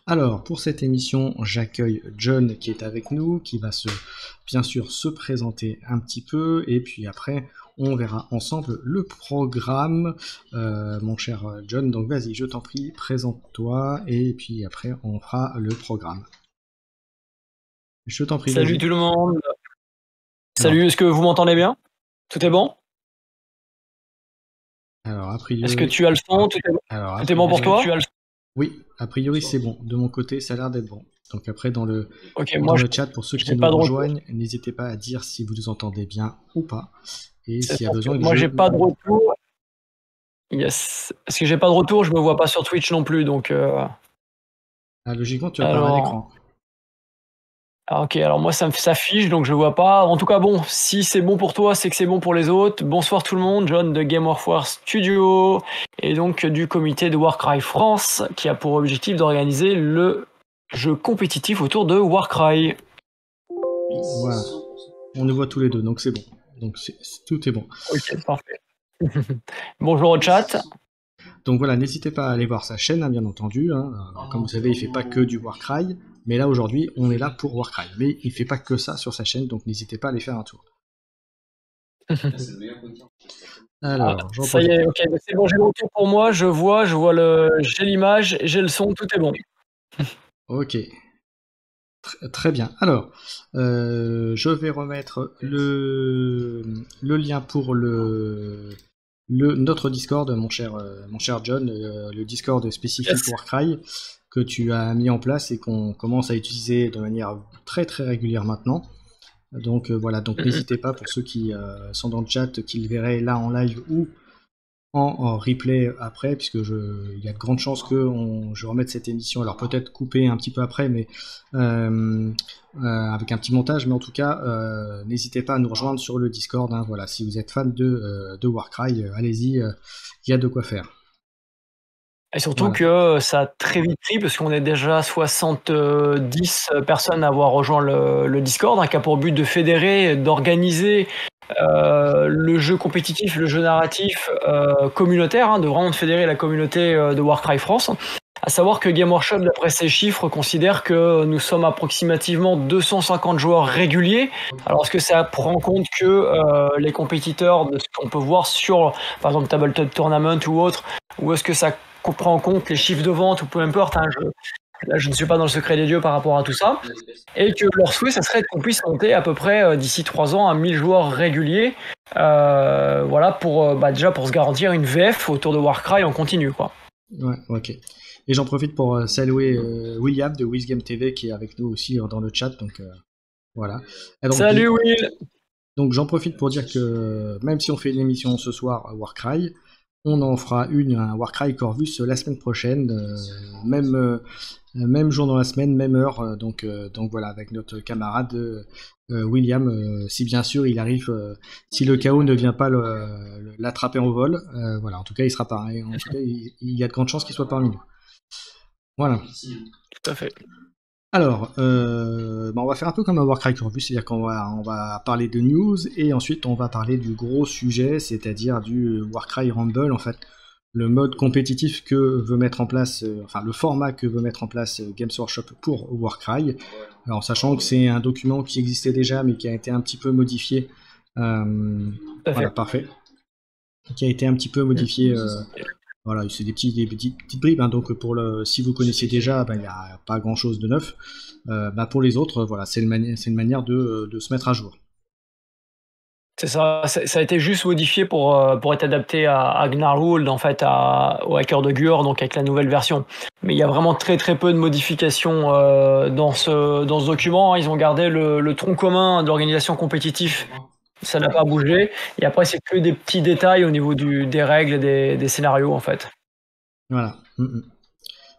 Alors, pour cette émission, j'accueille John qui est avec nous, qui va bien sûr se présenter un petit peu, et puis après, on verra ensemble le programme, mon cher John. Donc, vas-y, je t'en prie, présente-toi, et puis après, on fera le programme. Je t'en prie, Salut vas-y. tout le monde. Alors, Salut, est-ce que vous m'entendez bien? Tout est bon? alors, a Est-ce priori, que tu as le son? alors, a Tout est bon pour priori, toi? oui, a priori, c'est bon. De mon côté, ça a l'air d'être bon. Donc après, Ok, dans moi le chat, pour ceux qui j'ai nous pas de retour. rejoignent, n'hésitez pas à dire si vous nous entendez bien ou pas. Et C'est s'il y a parce que besoin que moi je... j'ai pas de retour. Yes. Parce que j'ai pas de retour, je me vois pas sur Twitch non plus, donc Ah, logiquement, tu apparais à alors. l'écran. Ok, alors moi ça s'affiche donc je vois pas. En tout cas bon, si c'est bon pour toi, c'est que c'est bon pour les autres. Bonsoir tout le monde, John de Game of War Studio et donc du comité de Warcry France qui a pour objectif d'organiser le jeu compétitif autour de Warcry. Voilà. On nous voit tous les deux, donc c'est bon. Donc tout est bon. Ok, parfait. Bonjour au chat. Donc voilà, n'hésitez pas à aller voir sa chaîne, hein, bien entendu. Hein. Comme vous savez, il fait pas que du Warcry. Mais là, aujourd'hui, on est là pour Warcry. Mais il fait pas que ça sur sa chaîne, donc n'hésitez pas à aller faire un tour. Alors, j'en Ça y profite. est, ok, c'est bon, j'ai le retour pour moi, j'ai l'image, j'ai le son, tout est bon. Ok. Très bien. Alors, je vais remettre le lien pour notre Discord, mon cher John, le Discord spécifique Yes. Warcry que tu as mis en place et qu'on commence à utiliser de manière très très régulière maintenant. Donc voilà, donc n'hésitez pas pour ceux qui sont dans le chat, qui le verraient là en live ou en replay après, puisque il y a de grandes chances que je remette cette émission, alors peut-être coupée un petit peu après, mais avec un petit montage, mais en tout cas, n'hésitez pas à nous rejoindre sur le Discord, hein, voilà, si vous êtes fan de Warcry, allez-y, il y a de quoi faire. Et surtout Voilà. que ça a très vite pris, parce qu'on est déjà 70 personnes à avoir rejoint le Discord, hein, qui a pour but de fédérer, d'organiser le jeu compétitif, le jeu narratif communautaire, hein, de vraiment fédérer la communauté de Warcry France. À savoir que Game Workshop, d'après ses chiffres, considère que nous sommes approximativement 250 joueurs réguliers. Alors, est-ce que ça prend en compte que les compétiteurs de ce qu'on peut voir sur, par exemple, Tabletop Tournament ou autre, ou est-ce que ça prend en compte les chiffres de vente ou peu importe, hein, là, je ne suis pas dans le secret des dieux par rapport à tout ça. Et que leur souhait, ça serait qu'on puisse monter à peu près d'ici 3 ans à 1000 joueurs réguliers. Voilà, déjà pour se garantir une VF autour de Warcry en continu, quoi. Ouais, ok. Et j'en profite pour saluer William de WizGame TV qui est avec nous aussi dans le chat, donc voilà. Et donc, Salut Will. Donc j'en profite pour dire que même si on fait une émission ce soir à Warcry, on en fera un Warcry Corvus la semaine prochaine, même jour dans la semaine, même heure, donc voilà, avec notre camarade William, si bien sûr il arrive, si le chaos ne vient pas l'attraper en vol, voilà, en tout cas il sera pareil, en tout cas il y a de grandes chances qu'il soit parmi nous. Voilà. Tout à fait. Alors, on va faire un peu comme un Warcry Corvus, c'est-à-dire on va parler de news et ensuite on va parler du gros sujet, c'est-à-dire du Warcry Rumble, en fait, le mode compétitif que veut mettre en place, enfin le format que veut mettre en place Games Workshop pour Warcry. Alors, sachant que c'est un document qui existait déjà mais qui a été un petit peu modifié. Voilà, parfait. Qui a été un petit peu modifié. Voilà, c'est des petites bribes, hein, donc si vous connaissez déjà, il n'y a pas grand chose de neuf. Pour les autres, voilà, c'est une manière de se mettre à jour. C'est ça, ça a été juste modifié pour être adapté à Gnarlhold, en fait, au Hacker de Gur, donc avec la nouvelle version. Mais il y a vraiment très très peu de modifications dans ce document, hein. Ils ont gardé le tronc commun de l'organisation compétitive. Ça n'a pas bougé. Et après, c'est que des petits détails au niveau des règles et des scénarios, en fait. Voilà.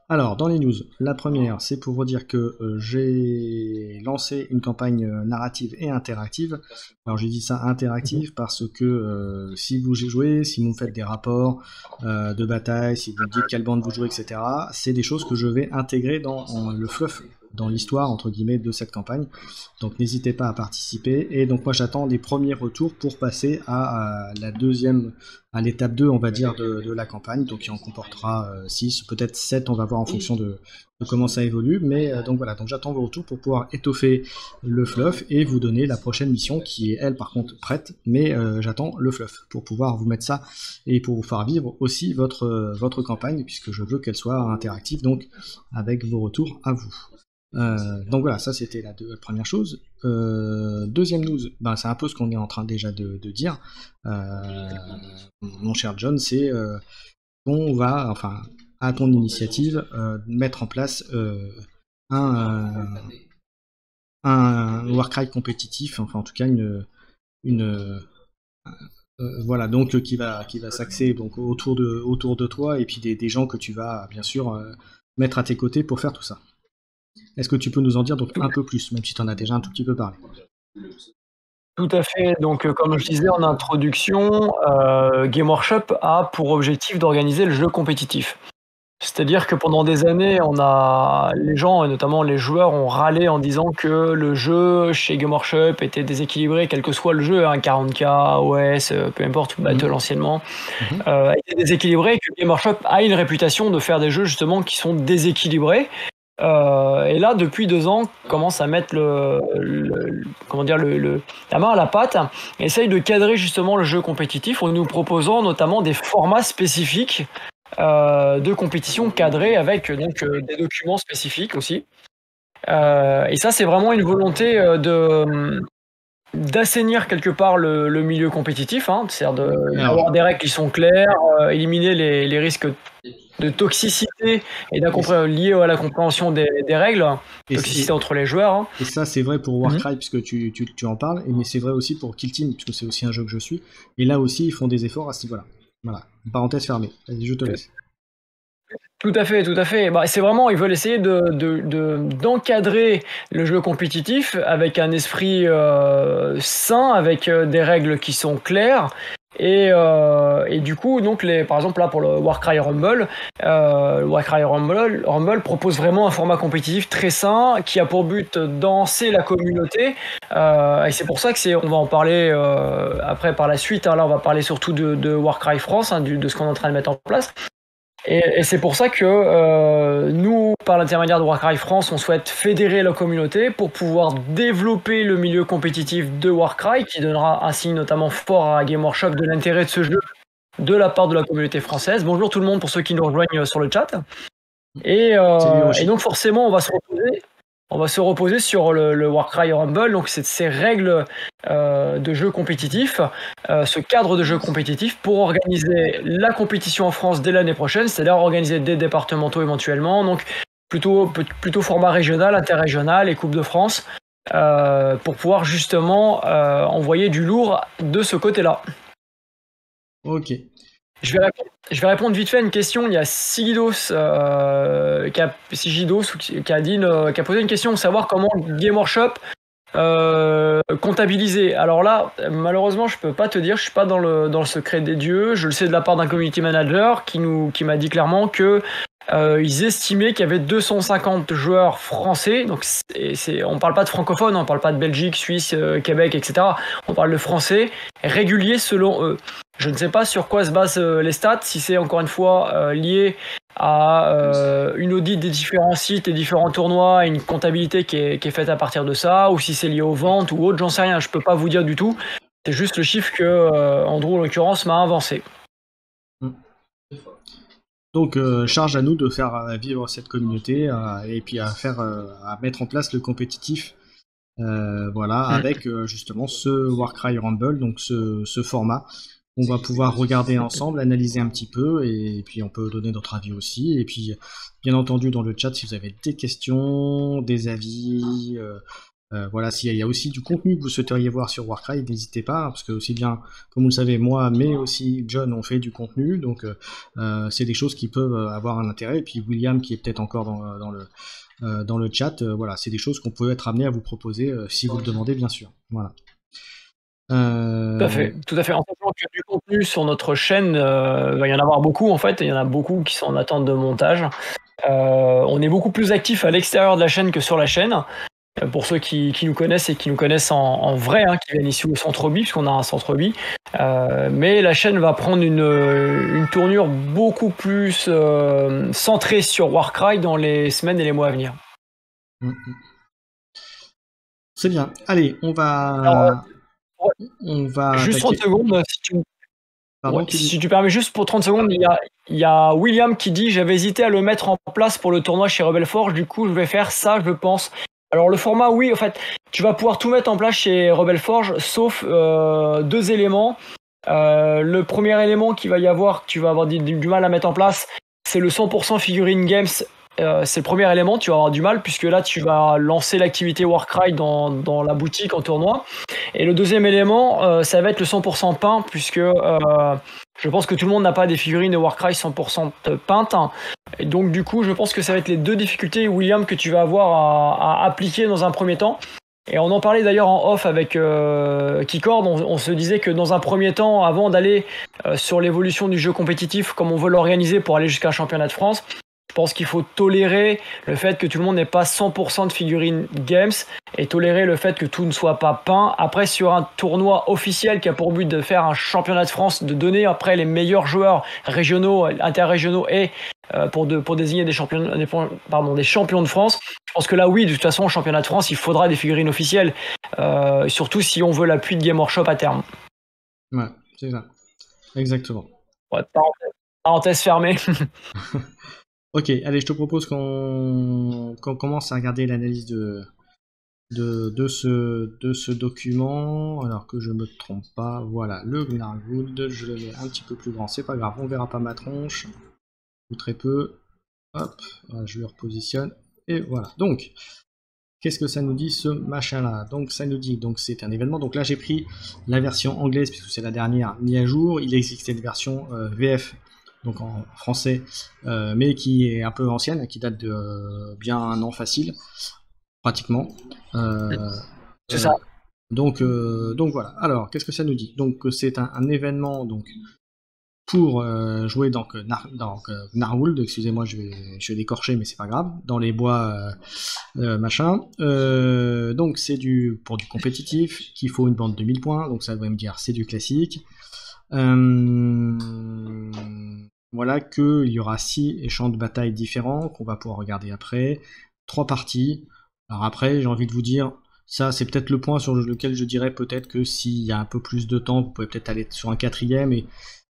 Alors, dans les news, la première, c'est pour vous dire que j'ai lancé une campagne narrative et interactive. Alors, j'ai dit ça interactive parce que si vous jouez, si vous me faites des rapports de bataille, si vous me dites quelle bande vous jouez, etc., c'est des choses que je vais intégrer dans le fluff dans l'histoire entre guillemets de cette campagne. Donc n'hésitez pas à participer. Et donc moi j'attends les premiers retours pour passer à la deuxième, à l'étape 2 on va dire de la campagne. Donc il en comportera 6, peut-être 7, on va voir en fonction de comment ça évolue. Mais donc voilà, donc j'attends vos retours pour pouvoir étoffer le fluff et vous donner la prochaine mission qui est elle par contre prête. Mais j'attends le fluff pour pouvoir vous mettre ça et pour vous faire vivre aussi votre campagne puisque je veux qu'elle soit interactive donc avec vos retours à vous. Donc voilà, ça c'était la première chose. Deuxième news, ben, c'est un peu ce qu'on est en train déjà de dire, mon cher John, c'est qu'on va, enfin, à ton initiative, mettre en place un Warcry compétitif, enfin en tout cas voilà, donc qui va s'axer donc autour de toi et puis des gens que tu vas bien sûr mettre à tes côtés pour faire tout ça. Est-ce que tu peux nous en dire donc un peu plus, même si tu en as déjà un tout petit peu parlé? Tout à fait. Donc, comme je disais en introduction, Game Workshop a pour objectif d'organiser le jeu compétitif. C'est-à-dire que pendant des années, les gens, et notamment les joueurs, ont râlé en disant que le jeu chez Game Workshop était déséquilibré, quel que soit le jeu, 40K, OS, peu importe, Battle anciennement, était déséquilibré, et que Game Workshop a une réputation de faire des jeux justement qui sont déséquilibrés. Et là, depuis 2 ans, commence à mettre la main à la pâte, et essaye de cadrer justement le jeu compétitif en nous proposant notamment des formats spécifiques de compétition cadrés avec donc des documents spécifiques aussi. Et ça, c'est vraiment une volonté d'assainir quelque part le milieu compétitif, c'est-à-dire d'avoir des règles qui sont claires, éliminer les risques de toxicité et liés à la compréhension des règles, toxicité entre les joueurs. Et ça, c'est vrai pour Warcry, puisque tu en parles, mais c'est vrai aussi pour Kill Team, puisque c'est aussi un jeu que je suis. Et là aussi, ils font des efforts à ce niveau-là. Voilà, parenthèse fermée. Vas-y, je te laisse. Tout à fait, tout à fait. Bah, c'est vraiment, ils veulent essayer d'encadrer le jeu compétitif avec un esprit sain, avec des règles qui sont claires. Et du coup, donc par exemple là pour le Warcry Rumble, Rumble propose vraiment un format compétitif très sain qui a pour but de danser la communauté. Et c'est pour ça que on va en parler après par la suite. Là, on va parler surtout de Warcry France, de ce qu'on est en train de mettre en place. Et c'est pour ça que nous, par l'intermédiaire de Warcry France, on souhaite fédérer la communauté pour pouvoir développer le milieu compétitif de Warcry, qui donnera un signe notamment fort à Game Workshop de l'intérêt de ce jeu de la part de la communauté française. Bonjour tout le monde pour ceux qui nous rejoignent sur le chat. Et donc forcément, on va se reposer sur le Warcry Rumble, donc c'est ces règles de jeu compétitif, ce cadre de jeu compétitif pour organiser la compétition en France dès l'année prochaine, c'est-à-dire organiser des départementaux éventuellement, donc plutôt format régional, interrégional et Coupe de France, pour pouvoir justement envoyer du lourd de ce côté-là. Ok. Je vais répondre vite fait à une question. Il y a Sigidos qui a posé une question, savoir comment Game Workshop comptabiliser. Alors là, malheureusement, je peux pas te dire, je suis pas dans le secret des dieux. Je le sais de la part d'un community manager qui m'a dit clairement que ils estimaient qu'il y avait 250 joueurs français. Donc on parle pas de francophones, on parle pas de Belgique, Suisse, Québec, etc. On parle de français réguliers selon eux. Je ne sais pas sur quoi se basent les stats, si c'est encore une fois lié à une audit des différents sites et différents tournois et une comptabilité qui est faite à partir de ça, ou si c'est lié aux ventes ou autre, j'en sais rien, je peux pas vous dire du tout. C'est juste le chiffre que Andrew, en l'occurrence, m'a avancé. Donc charge à nous de faire vivre cette communauté et puis à mettre en place le compétitif, avec justement ce Warcry Rumble, donc ce format. On va pouvoir regarder ensemble, analyser un petit peu, et puis on peut donner notre avis aussi. Et puis, bien entendu, dans le chat, si vous avez des questions, des avis, s'il y a aussi du contenu que vous souhaiteriez voir sur Warcry, n'hésitez pas, parce que aussi bien, comme vous le savez, moi, mais aussi John, on fait du contenu, donc c'est des choses qui peuvent avoir un intérêt. Et puis William, qui est peut-être encore dans le chat, c'est des choses qu'on peut être amené à vous proposer si vous le demandez, bien sûr. Voilà. Tout à fait. En sachant que du contenu sur notre chaîne, il va y en avoir beaucoup en fait, il y en a beaucoup qui sont en attente de montage. On est beaucoup plus actif à l'extérieur de la chaîne que sur la chaîne. Pour ceux qui nous connaissent et qui nous connaissent en vrai, hein, qui viennent ici au Centre Bi, puisqu'on a un Centre Bi. Mais la chaîne va prendre une tournure beaucoup plus centrée sur Warcry dans les semaines et les mois à venir. C'est bien. Allez, on va juste 30 attaquer. secondes, si tu permets, juste pour 30 secondes, il y a William qui dit: j'avais hésité à le mettre en place pour le tournoi chez Rebel Forge, du coup je vais faire ça, je pense. Alors le format, oui, en fait, tu vas pouvoir tout mettre en place chez Rebel Forge, sauf 2 éléments. Le premier élément qu'il va y avoir, que tu vas avoir du mal à mettre en place, c'est le 100% figurine games. C'est le premier élément, tu vas avoir du mal, puisque là tu vas lancer l'activité Warcry dans la boutique en tournoi. Et le deuxième élément, ça va être le 100% peint, puisque je pense que tout le monde n'a pas des figurines de Warcry 100% peintes. Et donc du coup, je pense que ça va être les 2 difficultés, William, que tu vas avoir à appliquer dans un premier temps. Et on en parlait d'ailleurs en off avec Keycord, on se disait que dans un premier temps, avant d'aller sur l'évolution du jeu compétitif, comme on veut l'organiser pour aller jusqu'à un championnat de France, je pense qu'il faut tolérer le fait que tout le monde n'ait pas 100% de figurines games et tolérer le fait que tout ne soit pas peint. Après, sur un tournoi officiel qui a pour but de faire un championnat de France, de donner après les meilleurs joueurs régionaux, interrégionaux et pour désigner des champions de France, je pense que là, oui, de toute façon, au championnat de France, il faudra des figurines officielles, surtout si on veut l'appui de Game Workshop à terme. Ouais, c'est ça. Exactement. Ouais, parenthèse fermée. Ok, allez, je te propose qu'on commence à regarder l'analyse de ce document. Alors que je me trompe pas, voilà, le Gnarlwood, je le mets un petit peu plus grand, c'est pas grave, on verra pas ma tronche, ou très peu. Hop, voilà, je le repositionne, et voilà. Donc, qu'est-ce que ça nous dit ce machin-là? Donc ça nous dit, donc c'est un événement. Donc là j'ai pris la version anglaise puisque c'est la dernière mise à jour. Il existe une version VF, donc en français, mais qui est un peu ancienne, qui date de bien un an facile, pratiquement. C'est ça. Donc voilà. Alors qu'est-ce que ça nous dit? Donc c'est un événement donc pour jouer dans Gnarlwood, excusez-moi, je vais l'écorcher, mais c'est pas grave, dans les bois machin. Donc c'est pour du compétitif, qu'il faut une bande de 1000 points, donc ça va me dire c'est du classique. Voilà qu'il y aura 6 champs de bataille différents qu'on va pouvoir regarder après, 3 parties. Alors après, j'ai envie de vous dire, ça c'est peut-être le point sur lequel je dirais peut-être que s'il y a un peu plus de temps, vous pouvez peut-être aller sur un 4ème, et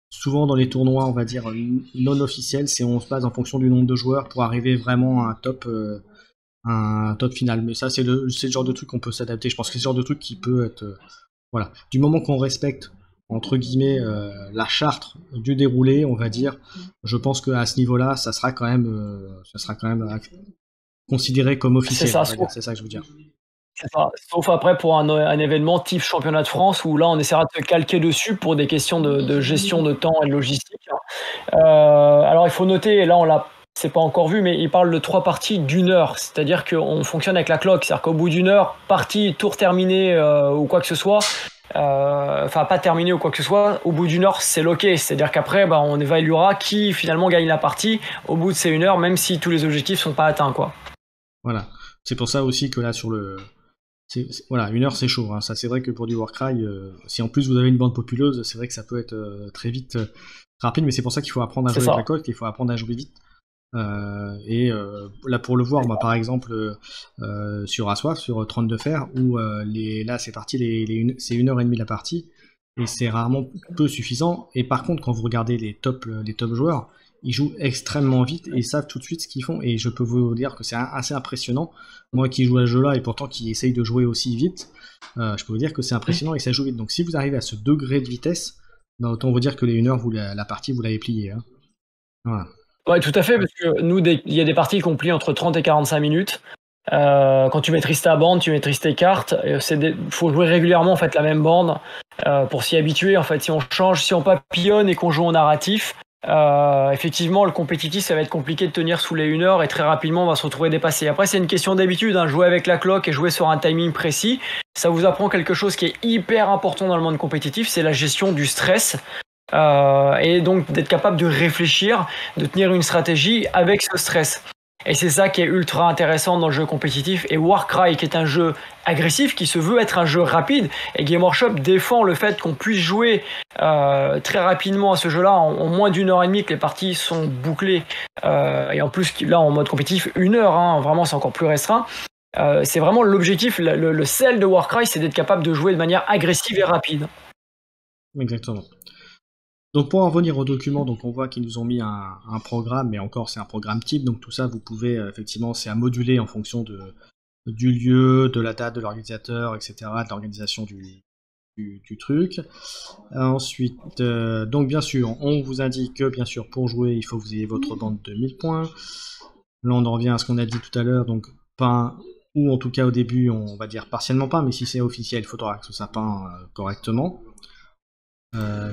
souvent dans les tournois, on va dire non officiels, on se base en fonction du nombre de joueurs pour arriver vraiment à un top final. Mais ça, c'est le genre de truc qu'on peut s'adapter. Je pense que c'est le genre de truc qui peut être... voilà. Du moment qu'on respecte, entre guillemets, la charte du déroulé, on va dire, je pense qu'à ce niveau-là, ça sera quand même considéré comme officiel. C'est ça que je veux dire. Sauf après pour un événement type championnat de France où là on essaiera de se calquer dessus pour des questions de gestion de temps et de logistique. Alors il faut noter, et là c'est pas encore vu, mais il parle de 3 parties d'1 heure, c'est-à-dire qu'on fonctionne avec la clock, c'est-à-dire qu'au bout d'1 heure, partie, tour terminé ou quoi que ce soit, enfin pas terminé ou quoi que ce soit, au bout d'1 heure c'est loqué, c'est-à-dire qu'après on évaluera qui finalement gagne la partie au bout de ces 1 heure, même si tous les objectifs sont pas atteints, quoi. Voilà, c'est pour ça aussi que là sur le... voilà, 1 heure c'est chaud, hein. Ça c'est vrai que pour du Warcry, si en plus vous avez une bande populeuse, c'est vrai que ça peut être très vite rapide, mais c'est pour ça qu'il faut apprendre à jouer avec la coque, il faut apprendre à jouer vite. Là pour le voir, moi par exemple sur Assoif, sur 32 fer, où là c'est parti, c'est 1h30 la partie, et c'est rarement peu suffisant. Et par contre, quand vous regardez les top joueurs, ils jouent extrêmement vite et ils savent tout de suite ce qu'ils font, et je peux vous dire que c'est assez impressionnant. Moi qui joue à ce jeu là et pourtant qui essaye de jouer aussi vite, je peux vous dire que c'est impressionnant et ça joue vite. Donc si vous arrivez à ce degré de vitesse, autant vous dire que les 1 heure, la partie vous l'avez pliée, hein. Voilà. Ouais, tout à fait, parce que nous, il y a des parties qu'on plie entre 30 et 45 minutes. Quand tu maîtrises ta bande, tu maîtrises tes cartes. Faut jouer régulièrement en fait la même bande pour s'y habituer. En fait, si on change, si on papillonne et qu'on joue en narratif, effectivement, le compétitif, ça va être compliqué de tenir sous les 1 heure et très rapidement, on va se retrouver dépassé. Après, c'est une question d'habitude, hein. Jouer avec la clock et jouer sur un timing précis, ça vous apprend quelque chose qui est hyper important dans le monde compétitif, c'est la gestion du stress. Et donc d'être capable de réfléchir, de tenir une stratégie avec ce stress. Et c'est ça qui est ultra intéressant dans le jeu compétitif. Et Warcry, qui est un jeu agressif, qui se veut être un jeu rapide, et Game Workshop défend le fait qu'on puisse jouer très rapidement à ce jeu-là, en moins d'une heure et demie, que les parties sont bouclées. Et en plus, là, en mode compétitif, 1 heure, hein, vraiment, c'est encore plus restreint. C'est vraiment l'objectif, le sel de Warcry, c'est d'être capable de jouer de manière agressive et rapide. Exactement. Donc pour en revenir au document, donc on voit qu'ils nous ont mis un programme, mais encore c'est un programme type, donc tout ça vous pouvez effectivement c'est à moduler en fonction du lieu, de la date de l'organisateur, etc., de l'organisation du truc. Ensuite, donc bien sûr, on vous indique que bien sûr pour jouer il faut que vous ayez votre bande de 1000 points. Là on en revient à ce qu'on a dit tout à l'heure, donc peint, ou en tout cas au début on va dire partiellement peint, mais si c'est officiel il faudra que ce soit peint correctement.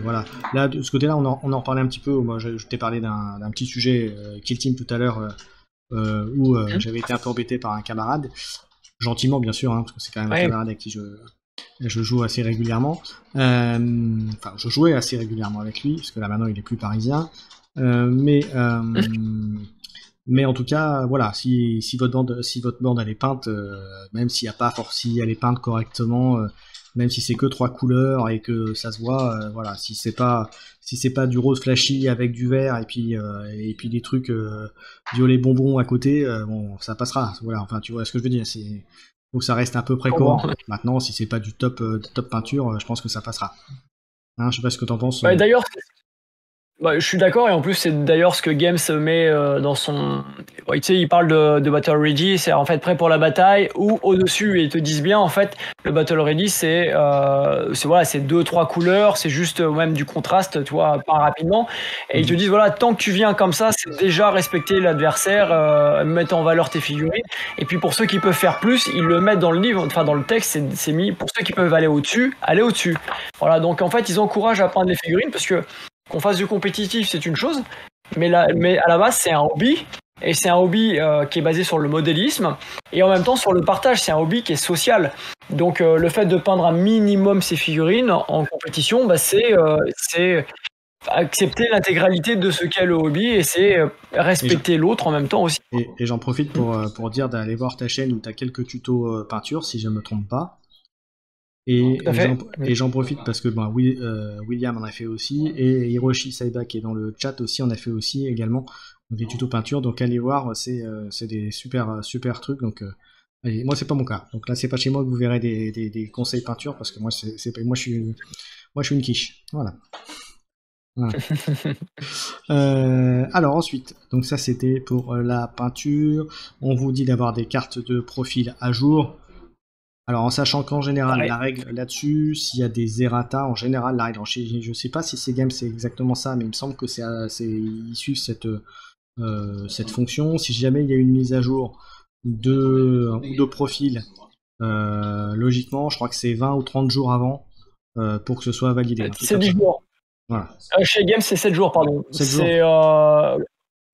Voilà. Là, de ce côté-là, on en parlait un petit peu. Moi, je t'ai parlé d'un petit sujet Kill Team tout à l'heure où j'avais été un peu embêté par un camarade. Gentiment, bien sûr, hein, parce que c'est quand même un camarade avec qui je joue assez régulièrement. Enfin, je jouais assez régulièrement avec lui, parce que là maintenant il est plus parisien. Mais en tout cas, voilà, si votre bande elle est peinte, même s'il y a pas si elle est peinte correctement. Même si c'est que 3 couleurs et que ça se voit, voilà, si c'est pas du rose flashy avec du vert et puis des trucs violet bonbon à côté, bon, ça passera. Voilà, enfin, tu vois ce que je veux dire, c'est faut que ça reste à peu près correct. Maintenant, si c'est pas du top peinture, je pense que ça passera. Hein, je sais pas ce que t'en penses. D'ailleurs, je suis d'accord, et en plus c'est d'ailleurs ce que Games met dans son... Tu sais, il parle de Battle Ready, c'est en fait prêt pour la bataille, ou au-dessus, et ils te disent bien, en fait, le Battle Ready, c'est 2-3 couleurs, c'est juste même du contraste, tu vois, pas rapidement, et ils te disent, voilà, tant que tu viens comme ça, c'est déjà respecter l'adversaire, mettre en valeur tes figurines, et puis pour ceux qui peuvent faire plus, ils le mettent dans le livre, enfin dans le texte, c'est mis, pour ceux qui peuvent aller au-dessus, allez au-dessus. Voilà, donc en fait, ils encouragent à prendre les figurines, parce que qu'on fasse du compétitif, c'est une chose, mais à la base, c'est un hobby, et c'est un hobby qui est basé sur le modélisme, et en même temps sur le partage, c'est un hobby qui est social. Donc le fait de peindre un minimum ses figurines en compétition, c'est accepter l'intégralité de ce qu'est le hobby, et c'est respecter l'autre en même temps aussi. Et j'en profite pour dire d'aller voir ta chaîne où tu as quelques tutos peinture, si je ne me trompe pas. Et j'en profite parce que William en a fait aussi, et Hiroshi Saiba qui est dans le chat aussi en a fait aussi également, donc des tutos peinture, donc allez voir, c'est des super trucs, donc allez, moi c'est pas mon cas, donc là c'est pas chez moi que vous verrez des conseils peinture, parce que moi je suis une quiche, voilà. Alors ensuite, donc ça c'était pour la peinture, on vous dit d'avoir des cartes de profil à jour. Alors en sachant qu'en général, la règle là-dessus, s'il y a des errata, en général, la règle, je sais pas si c'est game, c'est exactement ça, mais il me semble que ils suivent cette fonction. Si jamais il y a une mise à jour de profil, logiquement, je crois que c'est 20 ou 30 jours avant pour que ce soit validé. C'est 10 jours. Voilà. Chez Games, c'est 7 jours, pardon. 7 jours. C'est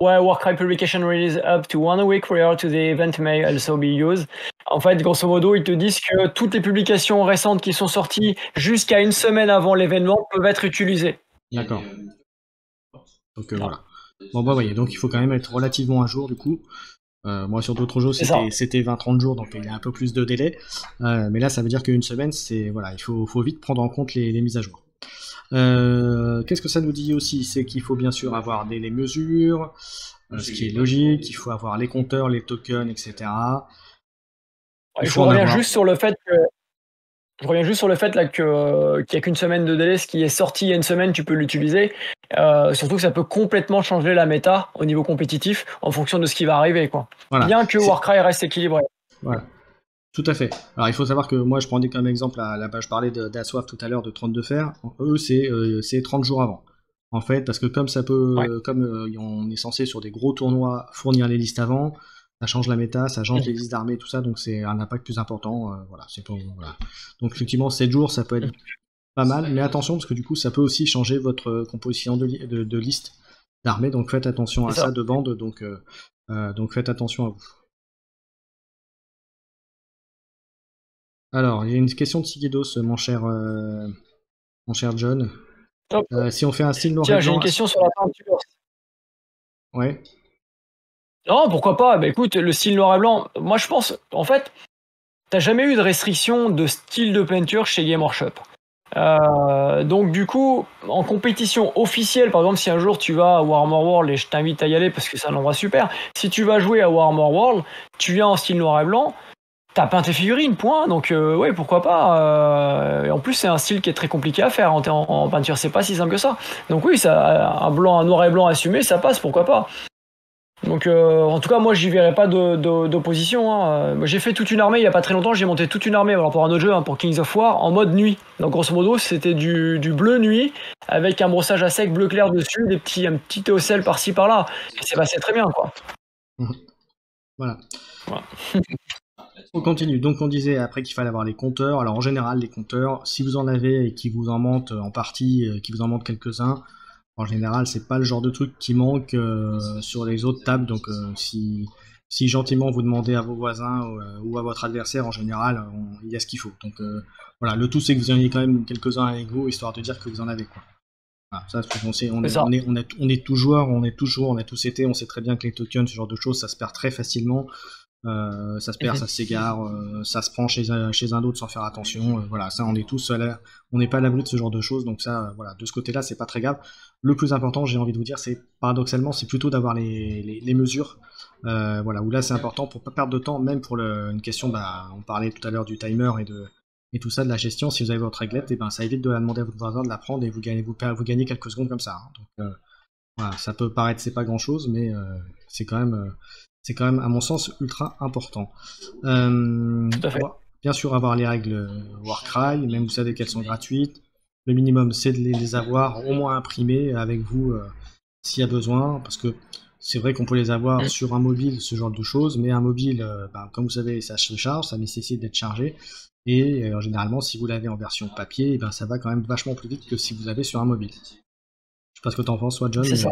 Warcry publication release up to 1 week prior to the event may also be used. En fait, grosso modo, ils te disent que toutes les publications récentes qui sont sorties jusqu'à une semaine avant l'événement peuvent être utilisées. D'accord. Donc voilà. Bon bah voyez, donc il faut quand même être relativement à jour du coup. Moi sur d'autres jeux c'était 20-30 jours, donc il y a un peu plus de délai. Mais là ça veut dire qu'une semaine, c'est voilà, il faut vite prendre en compte les mises à jour. Qu'est-ce que ça nous dit aussi? C'est qu'il faut bien sûr avoir les mesures, ce qui est logique, il faut avoir les compteurs, les tokens, etc. Je reviens juste sur le fait là qu'il n'y a qu'une semaine de délai. Ce qui est sorti il y a une semaine, tu peux l'utiliser. Surtout que ça peut complètement changer la méta au niveau compétitif en fonction de ce qui va arriver, quoi. Voilà. Bien que Warcry reste équilibré. Voilà. Tout à fait. Alors il faut savoir que moi je prenais comme exemple, je parlais d'Assoif tout à l'heure de 32 fer. Eux c'est 30 jours avant. En fait, parce que comme ça peut, on est censé sur des gros tournois fournir les listes avant, ça change la méta, ça change les listes d'armées, tout ça, donc c'est un impact plus important. Voilà, c'est pas, voilà. Donc effectivement 7 jours ça peut être pas mal, mais attention parce que du coup ça peut aussi changer votre composition de liste d'armées, donc faites attention à ça de bande, donc faites attention à vous. Alors, il y a une question de Sigidos, mon cher John. Si on fait un style noir et blanc... Tiens, j'ai une question sur la peinture. Ouais. Non, pourquoi pas? Bah écoute, le style noir et blanc, moi je pense, en fait, t'as jamais eu de restriction de style de peinture chez Game Workshop. Donc du coup, en compétition officielle, par exemple, si un jour tu vas à Warhammer World, et je t'invite à y aller parce que c'est un endroit super, si tu vas jouer à Warhammer World, tu viens en style noir et blanc, t'as peint tes figurines, point. Donc ouais, pourquoi pas. Et en plus, c'est un style qui est très compliqué à faire en peinture, c'est pas si simple que ça. Donc oui, ça, un noir et blanc assumé, ça passe, pourquoi pas. Donc en tout cas, moi, j'y verrais pas d'opposition. Hein. J'ai fait toute une armée il y a pas très longtemps. J'ai monté toute une armée alors pour un autre jeu, hein, pour Kings of War, en mode nuit. Donc grosso modo, c'était du bleu nuit avec un brossage à sec bleu clair dessus, un petit théocelle par-ci par-là. Et c'est passé très bien, quoi. Voilà. Voilà. On continue. Donc on disait après qu'il fallait avoir les compteurs. Alors en général, les compteurs, si vous en avez et qui vous en manquent en partie, qui vous en manquent quelques-uns, en général, c'est pas le genre de truc qui manque sur les autres tables. Donc si gentiment vous demandez à vos voisins ou à votre adversaire, en général, il y a ce qu'il faut. Donc voilà, le tout c'est que vous en ayez quand même quelques-uns avec vous, histoire de dire que vous en avez, quoi. Voilà, ça, on est tous joueurs, on a tous été, on sait très bien que les tokens, ce genre de choses, ça se perd très facilement. Ça se perd, ça s'égare, ça se prend chez un autre sans faire attention. Voilà, ça, on est tous on n'est pas à l'abri de ce genre de choses, donc ça, voilà, de ce côté-là, c'est pas très grave. Le plus important, j'ai envie de vous dire, c'est paradoxalement, c'est plutôt d'avoir les mesures. Voilà, où là, c'est important pour pas perdre de temps, même pour une question. Bah, on parlait tout à l'heure du timer et tout ça, de la gestion. Si vous avez votre réglette, et ben, ça évite de la demander à votre voisin de la prendre et vous gagnez quelques secondes comme ça. Hein. Donc, voilà, ça peut paraître c'est pas grand-chose, mais c'est quand même, à mon sens, ultra important. Tout à fait. Bien sûr, avoir les règles Warcry, même vous savez qu'elles sont gratuites. Le minimum, c'est de les avoir au moins imprimées avec vous s'il y a besoin, parce que c'est vrai qu'on peut les avoir sur un mobile, ce genre de choses, mais un mobile, comme vous savez, ça se charge, ça nécessite d'être chargé. Et généralement, si vous l'avez en version papier, ça va quand même vachement plus vite que si vous l'avez sur un mobile. Je sais pas ce que t'en penses, toi, John. C'est ça.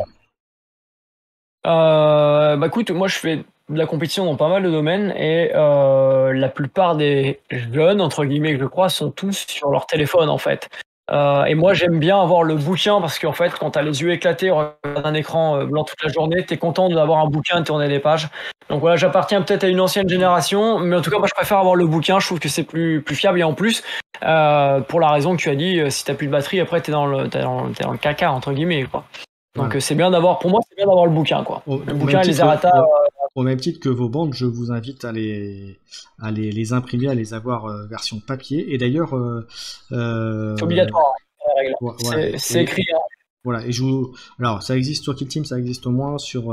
Bah écoute, moi je fais de la compétition dans pas mal de domaines et la plupart des jeunes, entre guillemets, que je crois, sont tous sur leur téléphone en fait. Et moi j'aime bien avoir le bouquin parce qu'en fait, quand t'as les yeux éclatés, regarder un écran blanc toute la journée, t'es content d'avoir un bouquin, de tourner des pages. Donc voilà, j'appartiens peut-être à une ancienne génération, mais en tout cas, moi je préfère avoir le bouquin, je trouve que c'est plus fiable et en plus, pour la raison que tu as dit, si t'as plus de batterie, après t'es dans le caca, entre guillemets, quoi. Donc Voilà. c'est bien d'avoir, pour moi, c'est bien d'avoir le bouquin, quoi. Le bouquin et les errata. Au même titre que vos bandes, je vous invite à les imprimer, à les avoir version papier. Et d'ailleurs, C'est obligatoire, hein, la règle. voilà. C'est écrit. Hein. Voilà. Alors, ça existe sur Kill Team, ça existe moins sur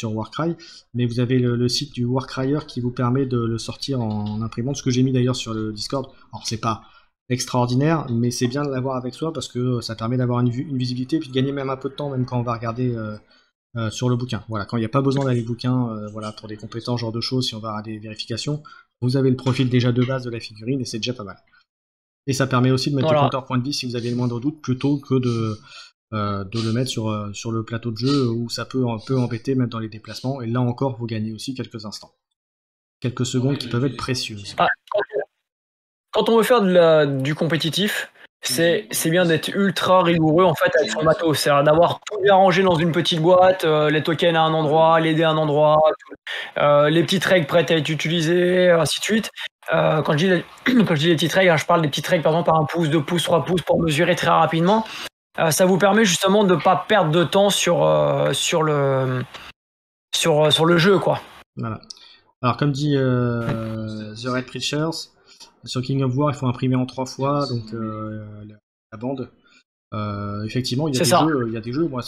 Warcry, mais vous avez le site du Warcrier qui vous permet de le sortir en imprimante. Ce que j'ai mis d'ailleurs sur le Discord. Alors, c'est pas extraordinaire, mais c'est bien de l'avoir avec soi parce que ça permet d'avoir une visibilité et puis de gagner même un peu de temps, même quand on va regarder sur le bouquin. Voilà, quand il n'y a pas besoin d'aller bouquin, voilà, pour des compétences, genre de choses, si on va à des vérifications, vous avez le profil déjà de base de la figurine et c'est déjà pas mal. Et ça permet aussi de mettre le compteur point de vie si vous avez le moindre doute, plutôt que de le mettre sur le plateau de jeu où ça peut un peu embêter même dans les déplacements. Et là encore, vous gagnez aussi quelques instants. Quelques secondes qui peuvent être précieuses. Quand on veut faire du compétitif, c'est bien d'être ultra rigoureux en fait avec son matos, c'est d'avoir tout bien rangé dans une petite boîte, les tokens à un endroit, les dés à un endroit, les petites règles prêtes à être utilisées, ainsi de suite. Quand je dis les petites règles, je parle des petites règles par exemple par 1 pouce, 2 pouces, 3 pouces pour mesurer très rapidement. Ça vous permet justement de ne pas perdre de temps sur le jeu, quoi. Voilà. Alors comme dit The Red Preachers, sur King of War, il faut imprimer en 3 fois, donc la bande. Effectivement, il y a des jeux, moi,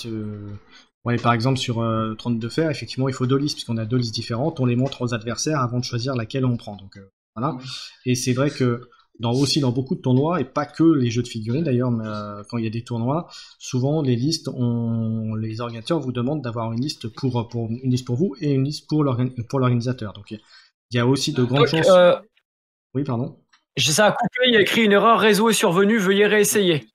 par exemple sur Trône de Fer, effectivement, il faut 2 listes, puisqu'on a 2 listes différentes, on les montre aux adversaires avant de choisir laquelle on prend. Donc voilà. Et c'est vrai que aussi dans beaucoup de tournois, et pas que les jeux de figurines d'ailleurs, mais quand il y a des tournois, souvent les listes, les organisateurs vous demandent d'avoir une liste une liste pour vous et une liste pour l'organisateur. Donc il y a aussi de grandes chances. Oui, pardon. Ça a coupé, il y a écrit une erreur réseau est survenue, veuillez réessayer.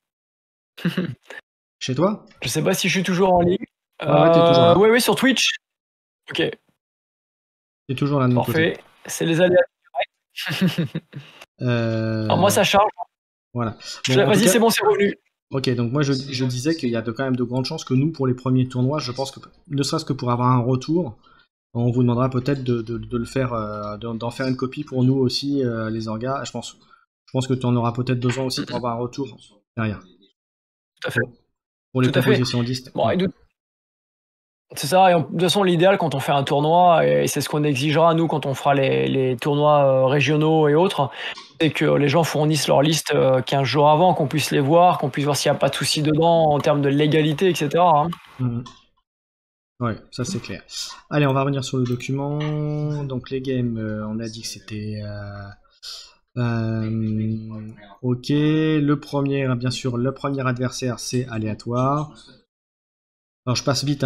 Chez toi? Je sais pas si je suis toujours en ligne. T'es toujours là. Oui, sur Twitch. Ok. T'es toujours là de mon côté. Parfait. C'est les aléas directs. Alors moi, ça charge. Voilà. Vas-y, c'est bon, c'est revenu. Ok, donc moi je disais qu'il y a quand même de grandes chances que nous, pour les premiers tournois, je pense que ne serait-ce que pour avoir un retour, On vous demandera peut-être de le faire, d'en faire une copie pour nous aussi, les orgas. Je pense que tu en auras peut-être besoin aussi pour avoir un retour derrière. Tout à fait. Pour les Tout à fait. compositions disques. Bon, c'est ça, et de toute façon, l'idéal quand on fait un tournoi, et c'est ce qu'on exigera nous quand on fera les tournois régionaux et autres, c'est que les gens fournissent leur liste 15 jours avant, qu'on puisse les voir, qu'on puisse voir s'il n'y a pas de souci dedans en termes de légalité, etc. hein. Mhm. Ouais, ça c'est clair. Allez, on va revenir sur le document. Donc les games, on a dit que c'était ok. Le premier adversaire c'est aléatoire. Alors je passe vite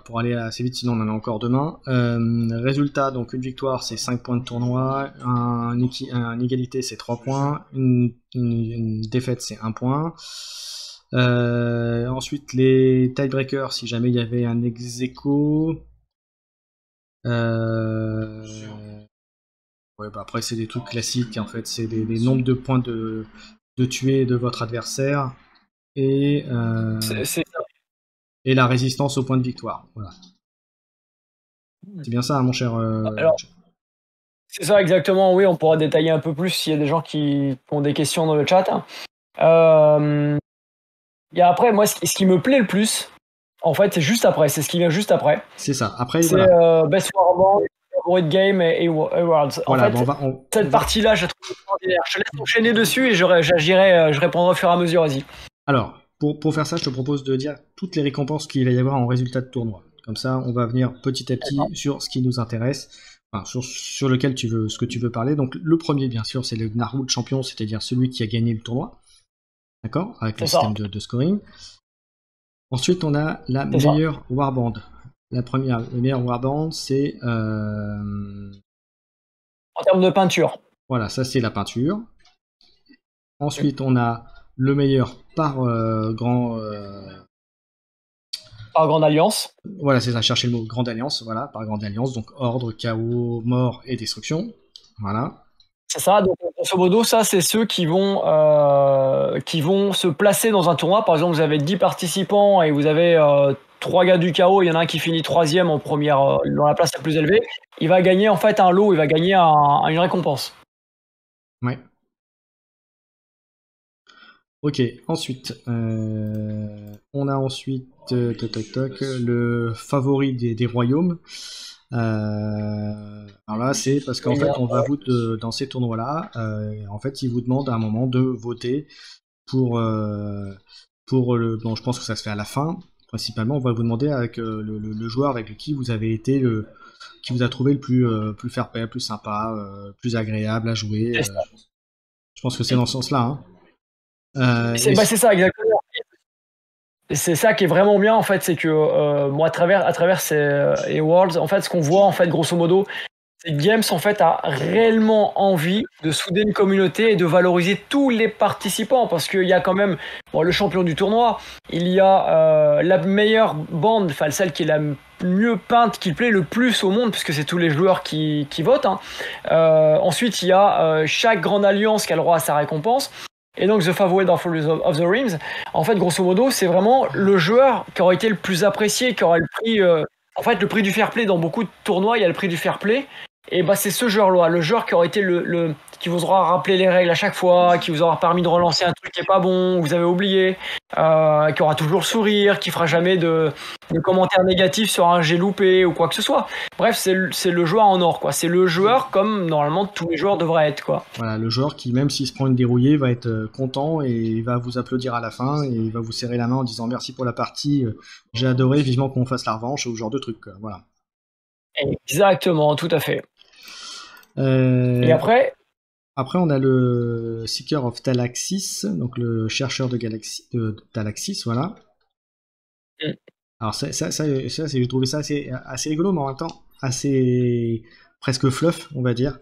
pour aller assez vite, sinon on en a encore demain. Résultat, donc une victoire c'est 5 points de tournoi, un égalité c'est 3 points, une défaite c'est 1 point. Ensuite les tiebreakers, si jamais il y avait un ex-aequo. Ouais, bah après c'est des trucs classiques en fait, c'est des nombres de points de tuer de votre adversaire et, C'est et la résistance au point de victoire. Voilà. C'est bien ça, mon cher. alors, c'est ça exactement, oui, on pourra détailler un peu plus s'il y a des gens qui ont des questions dans le chat. Et après, moi, ce qui me plaît le plus, en fait, c'est juste après, c'est ce qui vient juste après. C'est ça. Après, C'est voilà. Best Warband, Favorite Game et Awards. En Voilà, fait, bon, cette partie-là, je la trouve extraordinaire. Je te laisse enchaîner dessus et j'agirai, je répondrai au fur et à mesure, vas-y. Alors, pour faire ça, je te propose de dire toutes les récompenses qu'il va y avoir en résultat de tournoi. Comme ça, on va venir petit à petit sur ce qui nous intéresse, enfin, sur lequel ce que tu veux parler. Donc, le premier, bien sûr, c'est le Gnarwood champion, c'est-à-dire celui qui a gagné le tournoi. D'accord? Avec le système de scoring. Ensuite, on a la meilleure warband. La meilleure warband, c'est... En termes de peinture. Voilà, ça c'est la peinture. Ensuite, on a le meilleur par grande alliance. Voilà, c'est ça, chercher le mot grande alliance, voilà, par grande alliance, donc ordre, chaos, mort et destruction. Voilà. C'est ça, donc grosso modo, ça c'est ceux qui vont se placer dans un tournoi. Par exemple, vous avez 10 participants et vous avez 3 gars du chaos, il y en a un qui finit 3e en première, dans la place la plus élevée. Il va gagner en fait un lot, il va gagner une récompense. Ouais. Ok, ensuite, on a ensuite le favori des royaumes. Alors là, c'est parce qu'en fait, on va dans ces tournois-là, en fait, ils vous demandent à un moment de voter pour le. Bon, je pense que ça se fait à la fin. Principalement, on va vous demander avec le joueur avec qui vous avez été qui vous a trouvé le plus fair play, plus sympa, plus agréable à jouer. Je pense que c'est dans ce sens-là. Hein. C'est ça, exactement. Et c'est ça qui est vraiment bien, en fait, c'est que moi, à travers ces Worlds, en fait, ce qu'on voit, en fait, grosso modo, c'est que Games, en fait, a réellement envie de souder une communauté et de valoriser tous les participants, parce qu'il y a quand même le champion du tournoi, il y a la meilleure bande, enfin celle qui est la mieux peinte, qui plaît le plus au monde, puisque c'est tous les joueurs qui votent. Hein. Ensuite, il y a chaque grande alliance qui a le droit à sa récompense. Et donc The Favorite of the Rings, en fait, grosso modo, c'est vraiment le joueur qui aurait été le plus apprécié, qui aurait le prix... en fait, le prix du fair play, dans beaucoup de tournois, il y a le prix du fair play. Et bah, c'est ce joueur-là, le joueur qui aurait été qui vous aura rappelé les règles à chaque fois, qui vous aura permis de relancer un truc qui est pas bon, vous avez oublié, qui aura toujours le sourire, qui fera jamais de commentaires négatifs sur un j'ai loupé ou quoi que ce soit. Bref, c'est le joueur en or, quoi. C'est le joueur comme normalement tous les joueurs devraient être, quoi. Voilà, le joueur qui, même s'il se prend une dérouillée, va être content et il va vous applaudir à la fin et il va vous serrer la main en disant merci pour la partie, j'ai adoré, vivement qu'on fasse la revanche ou ce genre de truc, quoi. Voilà. Exactement, tout à fait. Et après, on a le Seeker of Talaxis, donc le chercheur de Talaxis, voilà. Alors ça j'ai trouvé ça assez rigolo, mais en même temps assez presque fluff, on va dire,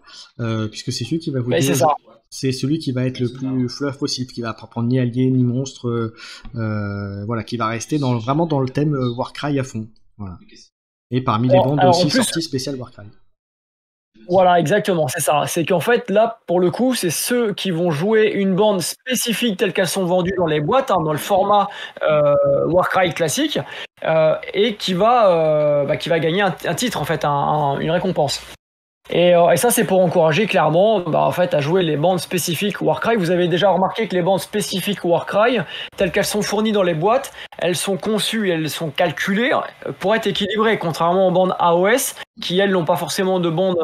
puisque c'est celui qui va vous dire. C'est celui qui va être le plus fluff possible, qui va pas prendre ni allié ni monstre, voilà, qui va rester vraiment dans le thème Warcry à fond. Voilà. Et parmi les bandes aussi sorties spéciales Warcry. Voilà, exactement, c'est ça. C'est qu'en fait, là, pour le coup, c'est ceux qui vont jouer une bande spécifique telles qu'elles sont vendues dans les boîtes, hein, dans le format Warcry classique, et qui va gagner un titre, en fait, une récompense. Et ça, c'est pour encourager clairement en fait, à jouer les bandes spécifiques Warcry. Vous avez déjà remarqué que les bandes spécifiques Warcry, telles qu'elles sont fournies dans les boîtes, elles sont conçues et elles sont calculées pour être équilibrées, contrairement aux bandes AOS, qui elles n'ont pas forcément de bandes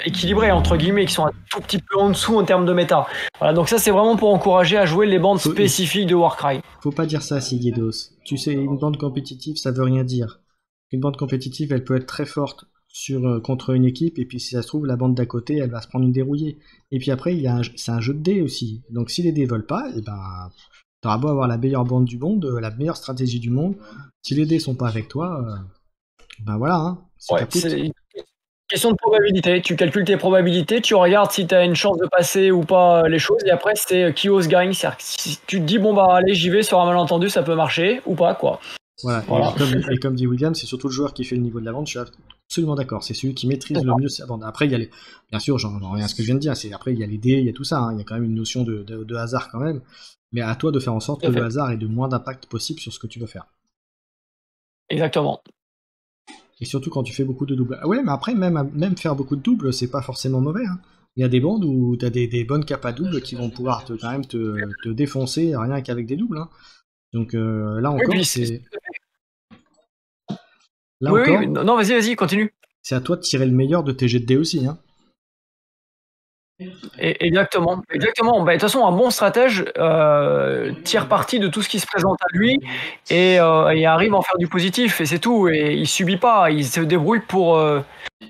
équilibrées, entre guillemets, qui sont un tout petit peu en dessous en termes de méta. Voilà, donc ça, c'est vraiment pour encourager à jouer les bandes spécifiques de Warcry. Faut pas dire ça, Sigedos. Tu sais, une bande compétitive, ça veut rien dire. Une bande compétitive, elle peut être très forte contre une équipe, et puis si ça se trouve, la bande d'à côté, elle va se prendre une dérouillée. Et puis après, c'est un jeu de dés aussi. Donc si les dés veulent pas, et ben, t'auras beau avoir la meilleure bande du monde, la meilleure stratégie du monde, si les dés sont pas avec toi, ben voilà, hein, c'est une question de probabilité. Tu calcules tes probabilités, tu regardes si tu as une chance de passer ou pas les choses, et après, c'est qui ose gagne. C'est-à-dire que si tu te dis, bon, bah, allez, j'y vais sur un malentendu, ça peut marcher ou pas, quoi. Voilà. Et comme dit William, c'est surtout le joueur qui fait le niveau de la bande. Je suis absolument d'accord. C'est celui qui maîtrise le mieux sa bande. Après, il y a bien sûr, j'en reviens à ce que je viens de dire. Après, il y a les dés, il y a tout ça. Hein. Il y a quand même une notion de hasard quand même. Mais à toi de faire en sorte que le hasard ait le moins d'impact possible sur ce que tu veux faire. Exactement. Et surtout quand tu fais beaucoup de doubles. Ah ouais, mais après, même faire beaucoup de doubles, c'est pas forcément mauvais. Hein. Il y a des bandes où tu as des bonnes capas doubles qui vont pouvoir quand même te défoncer rien qu'avec des doubles. Hein. Donc là encore, c'est. Là encore, oui. Non, vas-y, continue. C'est à toi de tirer le meilleur de tes jets de dés aussi. Hein. Exactement. De toute façon, un bon stratège tire parti de tout ce qui se présente à lui et arrive à en faire du positif, et c'est tout. Et il subit pas, il se débrouille pour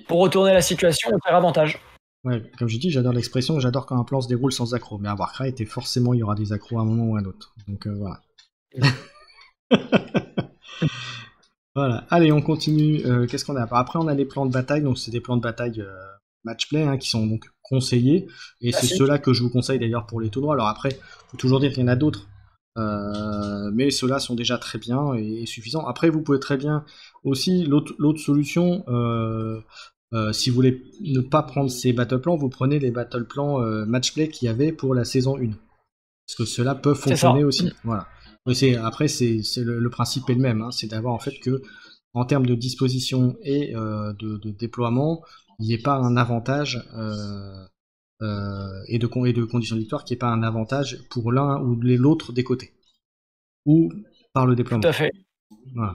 retourner la situation et faire avantage. Ouais, comme je dis, j'adore l'expression, j'adore quand un plan se déroule sans accro. Mais à Warcry, forcément, il y aura des accros à un moment ou à un autre. Donc voilà. Voilà. Allez, on continue. Qu'est-ce qu'on a? Après, on a les plans de bataille. Donc, c'est des plans de bataille match-play qui sont donc conseillés. Et c'est ceux-là que je vous conseille d'ailleurs pour les tournois. Alors après, faut toujours dire qu'il y en a d'autres. Mais ceux-là sont déjà très bien et suffisants. Après, vous pouvez très bien aussi, l'autre solution, si vous voulez ne pas prendre ces battle plans, vous prenez les battle plans match-play qu'il y avait pour la saison 1. Parce que ceux-là peuvent fonctionner aussi. Voilà. Après, le principe est le même, hein, c'est d'avoir en fait que, en termes de disposition et de déploiement, il n'y ait pas un avantage et de conditions de victoire, qu'il n'y ait pas un avantage pour l'un ou l'autre des côtés. Ou par le déploiement. Tout à fait. Voilà.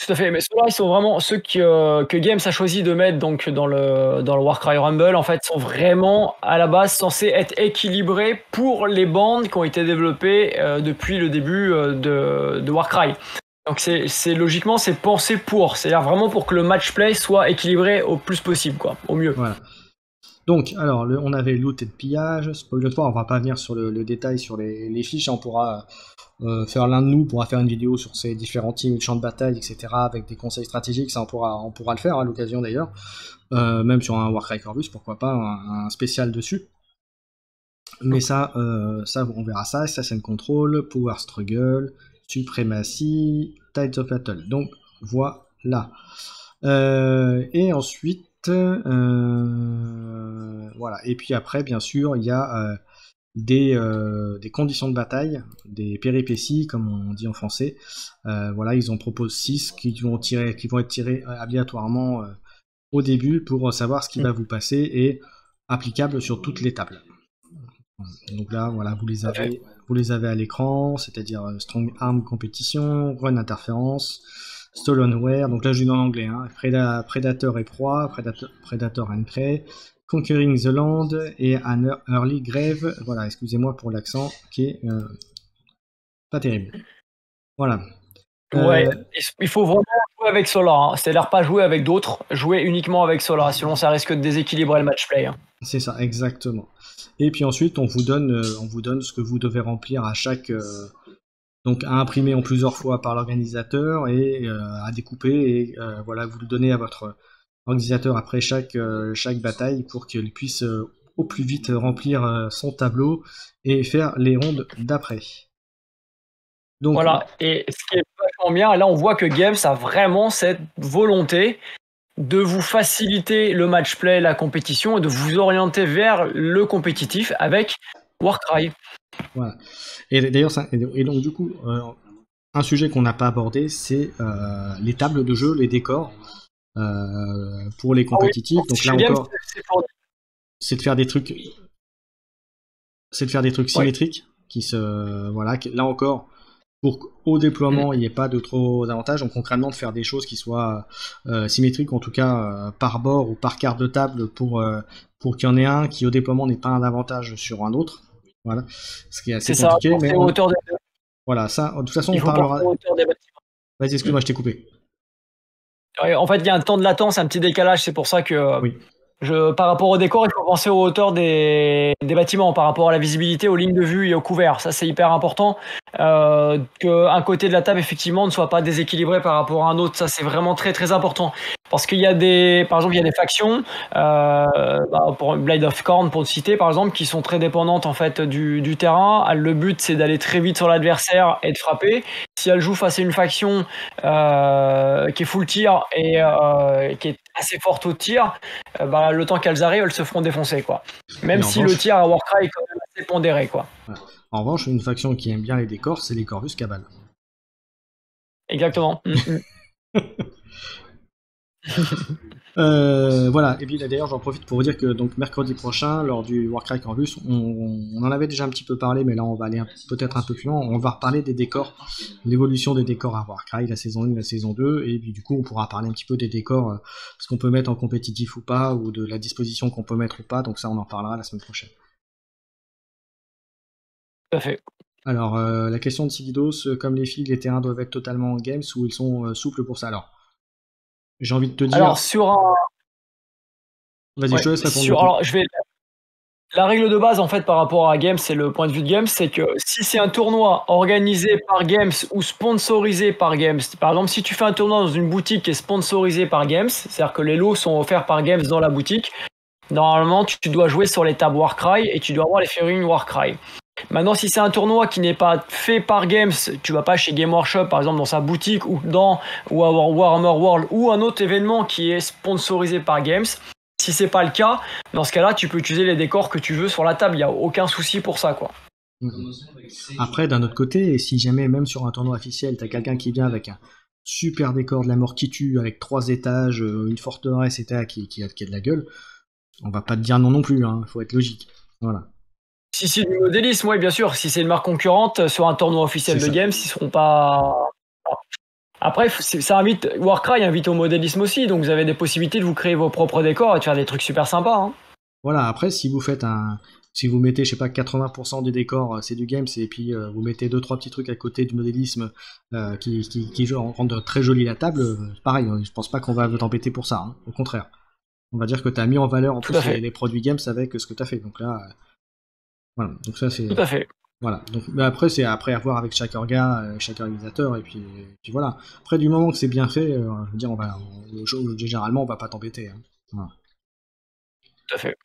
Tout à fait, mais ceux-là, ils sont vraiment ceux que Games a choisi de mettre donc dans le Warcry Rumble. En fait, sont vraiment à la base censés être équilibrés pour les bandes qui ont été développées depuis le début de Warcry. Donc logiquement, c'est pensé pour, c'est-à-dire vraiment pour que le match play soit équilibré au plus possible, quoi, au mieux. Voilà. Donc, alors, on avait loot et de pillage. Spoiler 3, on va pas venir sur le détail sur les fiches. On pourra faire l'un de nous pourra faire une vidéo sur ces différents teams, champs de bataille, etc. avec des conseils stratégiques. Ça, on pourra le faire à l'occasion d'ailleurs. Même sur un Warcry Corvus, pourquoi pas un spécial dessus. Mais ça, on verra ça. Assassin Control, Power Struggle, Suprématie, Tides of Battle. Donc, voilà. Et ensuite, voilà. Et puis après, bien sûr, il y a des conditions de bataille, des péripéties, comme on dit en français. Voilà, ils en proposent 6 qui vont être tirés aléatoirement au début pour savoir ce qui va vous passer et applicable sur toutes les tables. Donc là, voilà, vous les avez à l'écran, c'est-à-dire Strong Arm Competition, Run Interference, Stolenware, donc là je dis en anglais, hein, Predator et Proie, Predator and Prey, Conquering the Land et An Early Grave. Voilà, excusez-moi pour l'accent qui est pas terrible. Voilà. Ouais, il faut vraiment jouer avec cela, hein. C'est-à-dire pas jouer avec d'autres, jouer uniquement avec cela, sinon ça risque de déséquilibrer le match play. Hein. C'est ça, exactement. Et puis ensuite, on vous donne ce que vous devez remplir à chaque... donc à imprimer en plusieurs fois par l'organisateur et à découper et voilà, vous le donnez à votre organisateur après chaque bataille pour qu'il puisse au plus vite remplir son tableau et faire les rondes d'après. Donc, voilà, et ce qui est vachement bien, là on voit que Games a vraiment cette volonté de vous faciliter le match play, la compétition, et de vous orienter vers le compétitif avec Warcry. Voilà. Et d'ailleurs, et donc du coup, un sujet qu'on n'a pas abordé, c'est les tables de jeu, les décors pour les compétitifs. Ah oui, donc là encore, c'est de faire des trucs, symétriques qui se, voilà, là encore. Pour qu'au déploiement, il n'y ait pas de trop d'avantages, donc concrètement de faire des choses qui soient symétriques, en tout cas par bord ou par carte de table, pour qu'il y en ait un qui au déploiement n'ait pas un avantage sur un autre. Voilà, ce qui est assez compliqué. Mais voilà, ça, de toute façon, on parlera. Vas-y, excuse-moi, je t'ai coupé. En fait, il y a un temps de latence, un petit décalage, c'est pour ça que... Oui. Par rapport au décor, il faut penser aux hauteurs des bâtiments, par rapport à la visibilité, aux lignes de vue et au couvert. Ça, c'est hyper important. Qu'un côté de la table, effectivement, ne soit pas déséquilibré par rapport à un autre. Ça, c'est vraiment très, très important. Parce qu'il y a par exemple, il y a des factions, pour Blade of Corn, pour le citer, par exemple, qui sont très dépendantes, en fait, du terrain. Le but, c'est d'aller très vite sur l'adversaire et de frapper. Si elle joue face à une faction qui est full tir et qui est assez forte au tir, le temps qu'elles arrivent, elles se feront défoncer, quoi. Même si le tir à Warcry est quand même assez pondéré, quoi. En revanche, une faction qui aime bien les décors, c'est les Corvus Cabal. Exactement. Voilà, et puis là, d'ailleurs j'en profite pour vous dire que donc mercredi prochain, lors du Warcry Corvus, on en avait déjà un petit peu parlé, mais là on va aller peut-être un peu plus loin. On va reparler des décors, l'évolution des décors à Warcry, la saison 1, la saison 2, et puis du coup on pourra parler un petit peu des décors, ce qu'on peut mettre en compétitif ou pas, ou de la disposition qu'on peut mettre ou pas, donc ça on en parlera la semaine prochaine. Tout à fait. Alors, la question de Sigidos, comme les filles, les terrains doivent être totalement en games ou ils sont souples pour ça? Alors, j'ai envie de te dire... Alors, sur un... Vas-y, je te laisse répondre. Alors, la règle de base, en fait, par rapport à Games, c'est le point de vue de Games, c'est que si c'est un tournoi organisé par Games ou sponsorisé par Games, par exemple, si tu fais un tournoi dans une boutique qui est sponsorisée par Games, c'est-à-dire que les lots sont offerts par Games dans la boutique, normalement, tu dois jouer sur les tables Warcry et tu dois avoir les figurines Warcry. Maintenant, si c'est un tournoi qui n'est pas fait par Games, tu vas pas chez Game Workshop, par exemple, dans sa boutique ou à Warhammer World ou un autre événement qui est sponsorisé par Games. Si c'est pas le cas, dans ce cas-là, tu peux utiliser les décors que tu veux sur la table. Il n'y a aucun souci pour ça, quoi. Après, d'un autre côté, si jamais même sur un tournoi officiel, t'as quelqu'un qui vient avec un super décor de la mort qui tue, avec 3 étages, une forteresse qui a de la gueule, on va pas te dire non plus, hein. Faut être logique. Voilà. Si c'est du modélisme, oui, bien sûr. Si c'est une marque concurrente sur un tournoi officiel de Games, ils seront pas... Après, ça invite, Warcry invite au modélisme aussi, donc vous avez des possibilités de vous créer vos propres décors et de faire des trucs super sympas. Hein. Voilà, après, si vous mettez, je sais pas, 80% des décors, c'est du Games, et puis vous mettez 2-3 petits trucs à côté du modélisme qui rendent très jolie la table, pareil, je pense pas qu'on va t'embêter pour ça, hein, au contraire. On va dire que t'as mis en valeur en plus les produits Games avec ce que t'as fait, donc là, voilà, donc ça c'est... Tout à fait. Voilà, donc mais après c'est à voir avec chaque orga, chaque organisateur, et puis voilà. Après du moment que c'est bien fait, je veux dire, généralement on va pas t'embêter. Hein. Voilà. Tout à fait.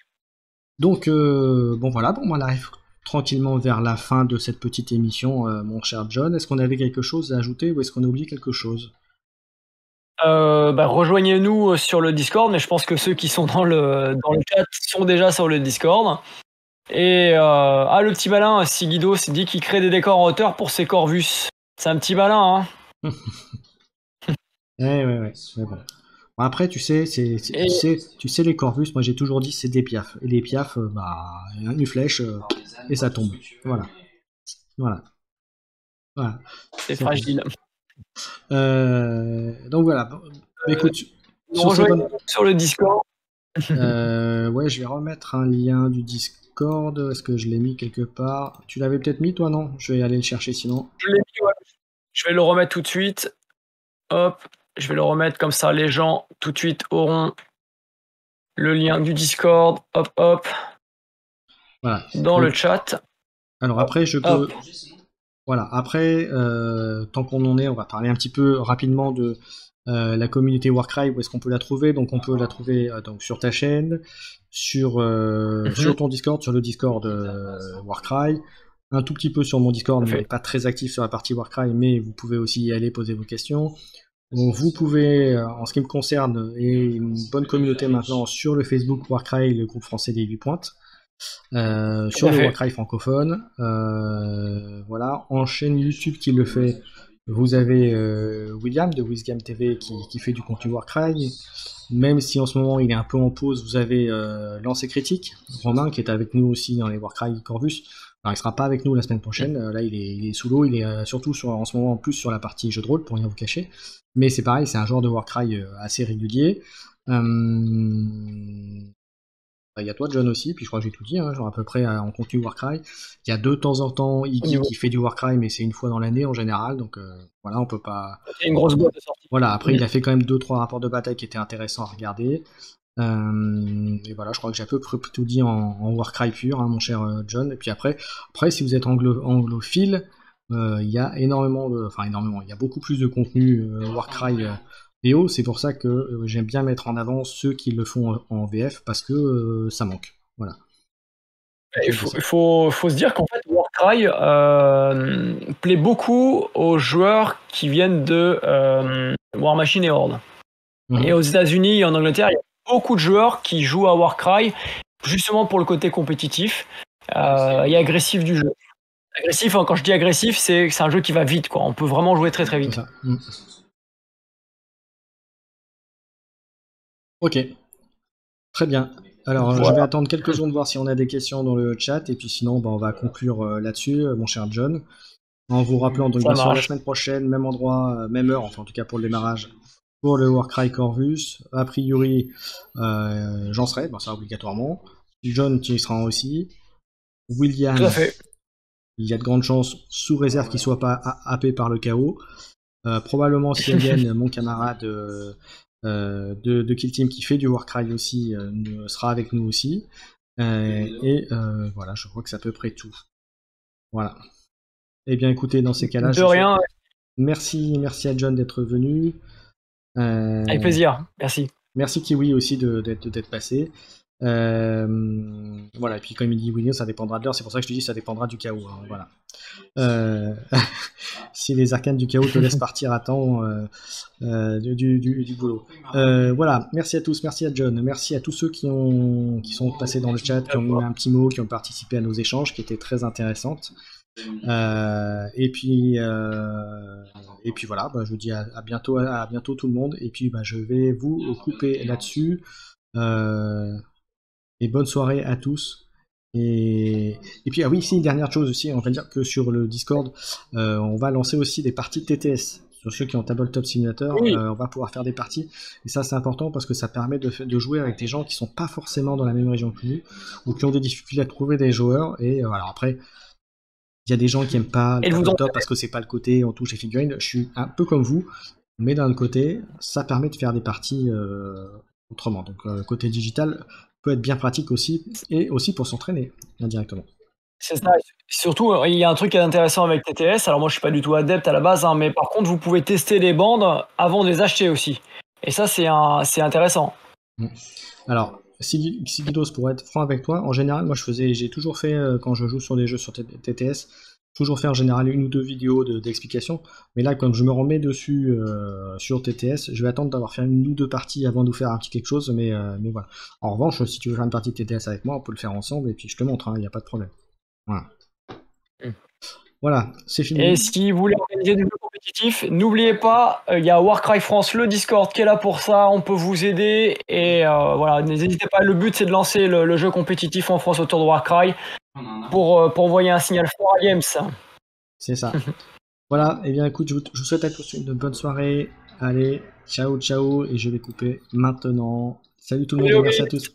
Donc bon, on arrive tranquillement vers la fin de cette petite émission, mon cher John. Est-ce qu'on avait quelque chose à ajouter ou est-ce qu'on a oublié quelque chose? Rejoignez-nous sur le Discord, mais je pense que ceux qui sont dans le chat sont déjà sur le Discord. Et le petit malin, Sigido s'est dit qu'il crée des décors en hauteur pour ses Corvus. C'est un petit malin, hein. Ouais. Bon. Après, tu sais, les Corvus, moi j'ai toujours dit c'est des piafs. Et les piafs, une flèche et ça tombe. Voilà. C'est fragile. Donc voilà. Écoute, sur le Discord. Ouais, je vais remettre un lien du Discord. Est-ce que je l'ai mis quelque part? Tu l'avais peut-être mis, toi, non? Je vais aller le chercher sinon. Je l'ai mis, ouais. Je vais le remettre tout de suite. Hop, je vais le remettre comme ça. Les gens, tout de suite, auront le lien du Discord. Hop. Voilà. Dans le chat. Alors après, je peux... Voilà, après, tant qu'on en est, on va parler un petit peu rapidement de la communauté Warcry, où est-ce qu'on peut la trouver? Donc on peut la trouver donc sur ta chaîne, sur ton Discord, sur le Discord Warcry, un tout petit peu sur mon Discord, mais pas très actif sur la partie Warcry, mais vous pouvez aussi y aller poser vos questions. Donc, vous pouvez, en ce qui me concerne, et une bonne communauté maintenant sur le Facebook Warcry, le groupe français des 8 pointes, Tout sur à le fait. Warcry francophone, voilà, en chaîne YouTube qui le fait. Vous avez William de WizGame TV qui fait du contenu Warcry. Même si en ce moment il est un peu en pause, vous avez Lancé Critique, Romain qui est avec nous aussi dans les Warcry Corvus. Alors il sera pas avec nous la semaine prochaine, là il est sous l'eau, il est surtout en ce moment en plus sur la partie jeu de rôle pour rien vous cacher. Mais c'est pareil, c'est un genre de Warcry assez régulier. Il y a toi, John aussi, puis je crois que j'ai tout dit, hein, genre à peu près en contenu Warcry. Il y a de temps en temps Au Iggy niveau, qui fait du Warcry, mais c'est une fois dans l'année en général, donc voilà, on peut pas. c'est une grosse boîte de sortie. Voilà, après il a fait quand même 2-3 rapports de bataille qui étaient intéressants à regarder. Et voilà, je crois que j'ai à peu près tout dit en Warcry pur, hein, mon cher John. Et puis après, si vous êtes anglophile, il y a énormément, il y a beaucoup plus de contenu Warcry VO. C'est pour ça que j'aime bien mettre en avant ceux qui le font en VF parce que ça manque. Voilà. Il faut se dire qu'en fait, Warcry plaît beaucoup aux joueurs qui viennent de War Machine et Horde. Et aux États-Unis et en Angleterre, il y a beaucoup de joueurs qui jouent à Warcry justement pour le côté compétitif et agressif du jeu. Agressif, hein, quand je dis agressif, c'est un jeu qui va vite, quoi. On peut vraiment jouer très très vite. Ok, très bien. Alors, Voilà. je vais attendre quelques secondes voir si on a des questions dans le chat, et puis sinon, on va conclure là-dessus, mon cher John. En vous rappelant, donc Ça bien sûr, la marche. semaine prochaine, même endroit, même heure, enfin en tout cas pour le démarrage, pour le Warcry Corvus. A priori, j'en serai, ça obligatoirement. John, tu y seras aussi. William, Tout à fait. il y a de grandes chances, sous réserve qu'il soit pas happé par le chaos. Probablement Sialien, mon camarade de Kill Team qui fait du Warcry aussi, sera avec nous aussi. Voilà, je crois que c'est à peu près tout. Voilà. Eh bien, écoutez, dans ces cas-là, De rien, merci à John d'être venu. avec plaisir. Merci. Merci Kiwi aussi d'être passé. Voilà, et puis comme il dit William, ça dépendra de l'heure, c'est pour ça que je te dis ça dépendra du chaos. Hein, voilà. Si les arcanes du chaos te laissent partir à temps du boulot. Voilà, merci à tous, merci à John, merci à tous ceux qui sont passés dans le chat, qui ont mis un petit mot, qui ont participé à nos échanges, qui étaient très intéressantes. Et puis voilà, je vous dis à bientôt tout le monde, et puis je vais vous couper là-dessus. Et bonne soirée à tous. Et puis oui, une dernière chose aussi, on va dire que sur le Discord, on va lancer aussi des parties de TTS. Sur ceux qui ont Tabletop Simulator, Oui. on va pouvoir faire des parties. Et ça, c'est important parce que ça permet de jouer avec des gens qui sont pas forcément dans la même région que nous, ou qui ont des difficultés à trouver des joueurs. Et voilà, après, il y a des gens qui aiment pas le tabletop parce que c'est pas le côté on touche les figurines. Je suis un peu comme vous, mais d'un autre côté, ça permet de faire des parties autrement. Donc côté digital peut être bien pratique aussi, et aussi pour s'entraîner indirectement. C'est ça. Surtout, il y a un truc qui est intéressant avec TTS. Alors moi, je suis pas du tout adepte à la base, hein, mais par contre, vous pouvez tester les bandes avant de les acheter aussi. Et ça, c'est intéressant. Alors, Sigidos, pour être franc avec toi, en général, moi j'ai toujours fait, quand je joue sur des jeux sur TTS, toujours fait en général 1 ou 2 vidéos d'explication. Mais là, comme je me remets dessus sur TTS, je vais attendre d'avoir fait 1 ou 2 parties avant de vous faire un petit quelque chose. Mais voilà. En revanche, si tu veux faire une partie de TTS avec moi, on peut le faire ensemble et puis je te montre, il n'y a pas de problème. Voilà. Voilà, c'est fini. Et si vous voulez organiser du jeu compétitif, n'oubliez pas, il y a Warcry France, le Discord qui est là pour ça, on peut vous aider. Et voilà, n'hésitez pas, le but c'est de lancer le jeu compétitif en France autour de Warcry pour envoyer un signal fort à Games. C'est ça. Voilà, et bien écoute, je vous souhaite à tous une bonne soirée. Allez, ciao, et je vais couper maintenant. Salut tout le monde, et merci à tous.